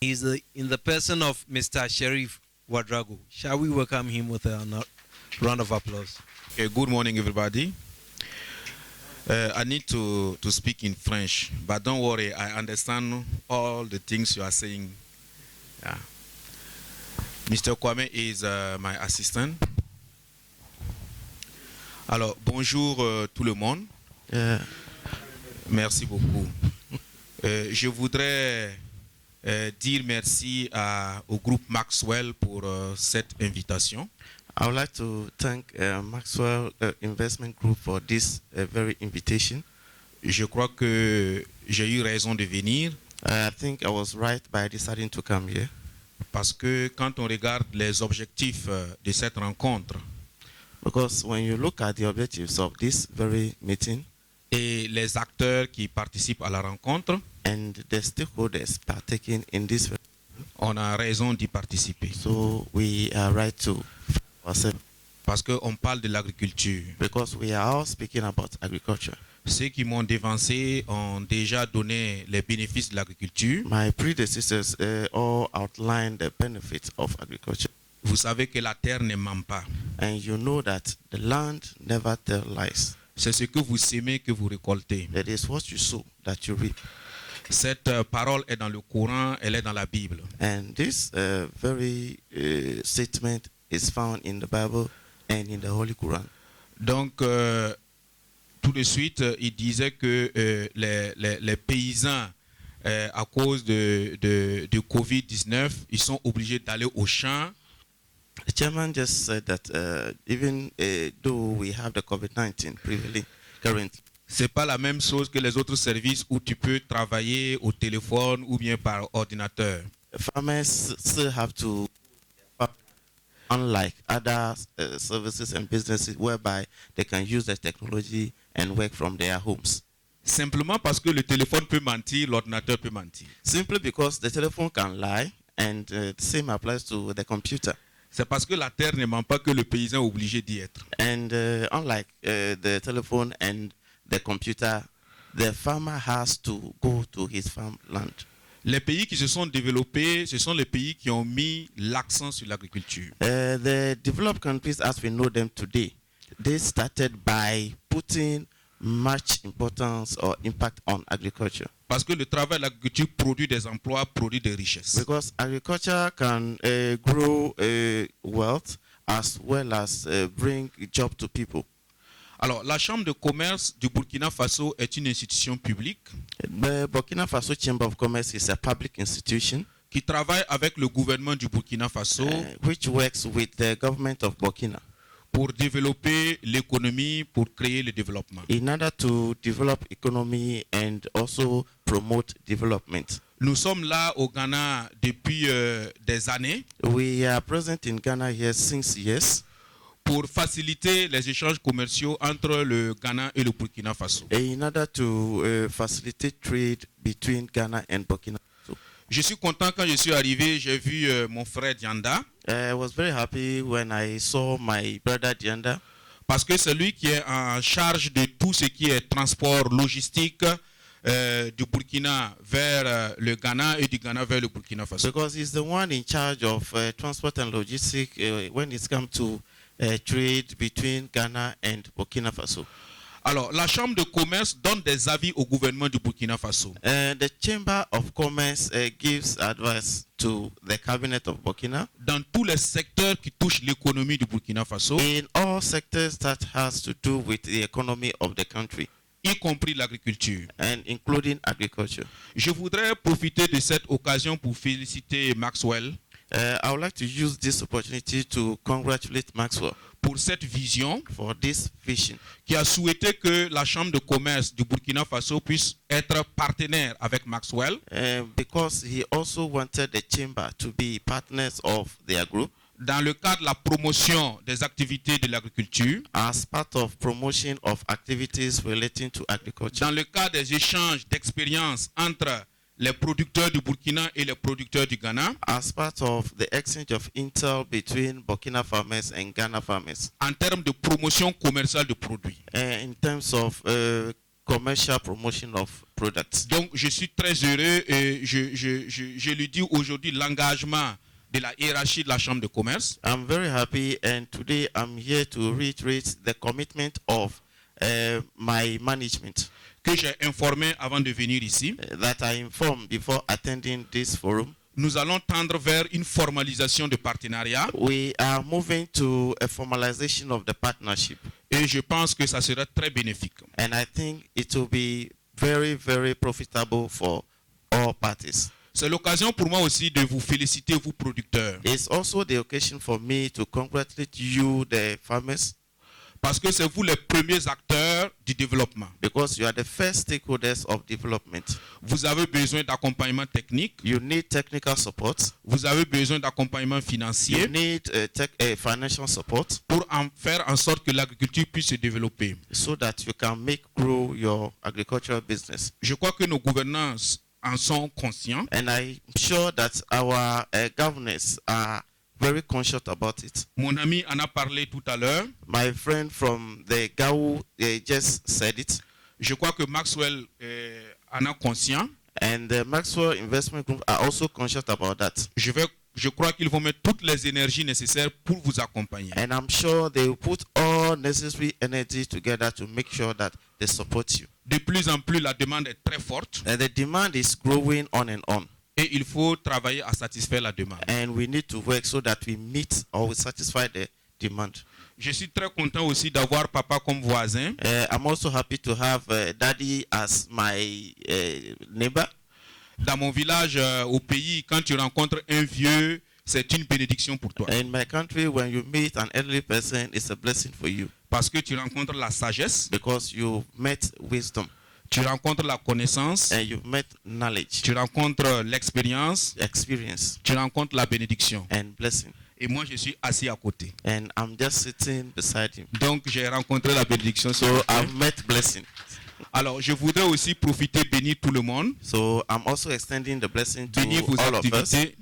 He's in the person of Mr. Sheriff Wadrago. Shall we welcome him with a round of applause? Okay, good morning, everybody. I need to speak in French, but don't worry, I understand all the things you are saying. Yeah. Mr. Kwame is my assistant. Alors, bonjour tout le monde. Merci beaucoup. Je voudrais dire merci au groupe Maxwell pour cette invitation. I would like to thank Maxwell Investment Group for this very invitation. Je crois que j'ai eu raison de venir. I think I was right by deciding to come here. Parce que quand on regarde les objectifs de cette rencontre, because when you look at the objectives of this very meeting et les acteurs qui participent à la rencontre, and the stakeholders partaking in this, on a raison d'y participer. So we are right to ourselves. Parce qu'on parle de l'agriculture. Because we are all speaking about agriculture. Ceux qui m'ont devancé ont déjà donné les bénéfices de l'agriculture. My predecessors all outlined the benefits of agriculture. Vous savez que la terre ne ment pas. And you know that the land never tells lies. C'est ce que vous sémez que vous récoltez. That is what you sow that you reap. Cette parole est dans le Coran, elle est dans la Bible. And this very statement is found in the Bible and in the Holy Quran. Donc, tout de suite, il disait que les paysans, à cause de Covid-19, ils sont obligés d'aller au champ. The chairman just said that even though we have the COVID-19 currently, c'est pas la même chose que les autres services où tu peux travailler au téléphone ou bien par ordinateur. Farmers still have to, unlike other services and businesses whereby they can use the technology and work from their homes. Simplement parce que le téléphone peut mentir, l'ordinateur peut mentir. Simply because the telephone can lie, and the same applies to the computer. C'est parce que la terre ne ment pas que le paysan est obligé d'y être. And unlike the telephone and the computer, the farmer has to go to his farmland. Les pays qui se sont développés, ce sont les pays qui ont mis l'accent sur l'agriculture. The developed countries, as we know them today, they started by putting much importance or impact on agriculture. Parce que le travail de l'agriculture produit des emplois, produit des richesses. Because agriculture can grow wealth as well as bring job to people. Alors, la Chambre de commerce du Burkina Faso est une institution publique. The Burkina Faso Chamber of Commerce is a public institution qui travaille avec le gouvernement du Burkina Faso which works with the government of Burkina pour développer l'économie, pour créer le développement. in order to develop economy and also promote development. Nous sommes là au Ghana depuis des années. We are present in Ghana here since years pour faciliter les échanges commerciaux entre le Ghana et le Burkina Faso. in order to facilitate trade between Ghana and Burkina Faso. Je suis content quand je suis arrivé, j'ai vu mon frère Dianda. I was very happy when I saw my brother Dianda. Parce que c'est lui qui est en charge de tout ce qui est transport logistique du Burkina vers le Ghana et du Ghana vers le Burkina Faso. Because he's the one in charge of transport and logistics when it comes to trade between Ghana and Burkina Faso. Alors, la Chambre de commerce donne des avis au gouvernement du Burkina Faso. The Chamber of Commerce gives advice to the cabinet of Burkina dans tous les secteurs qui touchent l'économie du Burkina Faso, in all sectors that has to do with the economy of the country, y compris l'agriculture. and including agriculture. Je voudrais profiter de cette occasion pour féliciter Maxwell I would like to use this opportunity to congratulate Maxwell pour cette vision for this vision, qui a souhaité que la Chambre de commerce du Burkina Faso puisse être partenaire avec Maxwell because he also wanted the chamber to be partners of their group dans le cadre de la promotion des activités de l'agriculture, as part of promotion of activities relating to agriculture, dans le cadre des échanges d'expériences entre les producteurs du Burkina et les producteurs du Ghana, as part of the exchange of intel between Burkina farmers and Ghana farmers, en termes de promotion commerciale de produits. in terms of commercial promotion of products. Donc, je suis très heureux et je lui dis aujourd'hui l'engagement de la hiérarchie de la Chambre de commerce. I'm very happy, and today I'm here to reiterate the commitment of my management Que j'ai informé avant de venir ici. that I informed before attending this forum. Nous allons tendre vers une formalisation de partenariat We are moving to a formalization of the partnership, et je pense que ça sera très bénéfique. and I think it will be very, very profitable for all parties. C'est l'occasion pour moi aussi de vous féliciter, vous producteurs, It's also the occasion for me to congratulate you, the farmers, parce que c'est vous les premiers acteurs du développement. because you are the first stakeholders of development. Vous avez besoin d'accompagnement technique, You need technical support. vous avez besoin d'accompagnement You financier need financial support pour faire en sorte que l'agriculture puisse se développer. so that you can make grow your agricultural business. Je crois que nos gouvernances en sont conscients. And I'm sure that our governors are very conscious about it. Mon ami en a parlé tout à l'heure. My friend from the GAU just said it. Je crois que Maxwell en a conscience. And the Maxwell Investment Group are also conscious about that. Je crois qu'ils vont mettre toutes les énergies nécessaires pour vous accompagner. And I'm sure they will put all necessary energy together to make sure that they support you. De plus en plus, la demande est très forte And the demand is growing on and on. et il faut travailler à satisfaire la demande. And we need to work so that we meet or we satisfy the demand. Je suis très content aussi d'avoir papa comme voisin. I'm also happy to have daddy as my neighbor. Dans mon village, au pays, quand tu rencontres un vieux, c'est une bénédiction pour toi. In my country, when you meet an elderly person, it's a blessing for you Parce que tu rencontres la sagesse, because you met wisdom tu rencontres la connaissance, and you met knowledge, tu rencontres l'expérience, experience, tu rencontres la bénédiction. and blessing. Et moi, je suis assis à côté. And I'm just sitting beside him. Donc, j'ai rencontré la bénédiction. So I've met blessing. Alors, je voudrais aussi profiter, bénir tout le monde, So I'm also extending the blessing to bénir vos all of us. activités.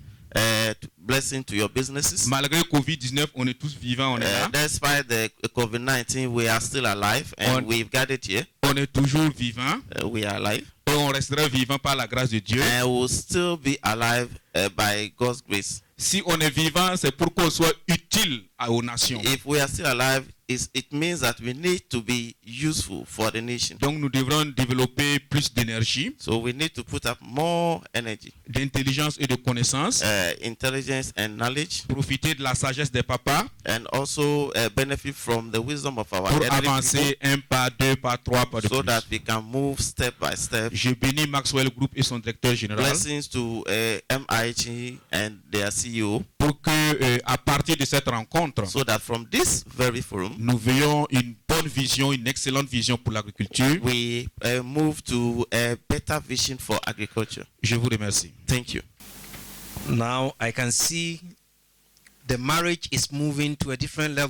Blessing to your businesses. Malgré Covid-19, on est tous vivants, on est là. Despite the COVID-19, we are still alive, and we've gathered here. On est toujours vivants We are alive, et on restera vivants par la grâce de Dieu. and we'll still be alive by God's grace. Si on est vivant, c'est pour qu'on soit utile aux nations. If we are still alive, it means that we need to be useful for the nation. Donc, nous devrons développer plus d'énergie, So we need to put up more energy, d'intelligence et de connaissance, intelligence and knowledge, profiter de la sagesse des papas and also benefit from the wisdom of our pour elderly people, avancer un pas, deux pas, trois pas de so plus. that we can move step by step. Je bénis Maxwell Group et son directeur général Blessings to MIG and their CEO, pour que, à partir de cette rencontre, so that from this very forum, nous veillons une bonne vision, une excellente vision pour l'agriculture. we move to a better vision for agriculture. Je vous remercie. Thank you. Now I can see the marriage is moving to a different level.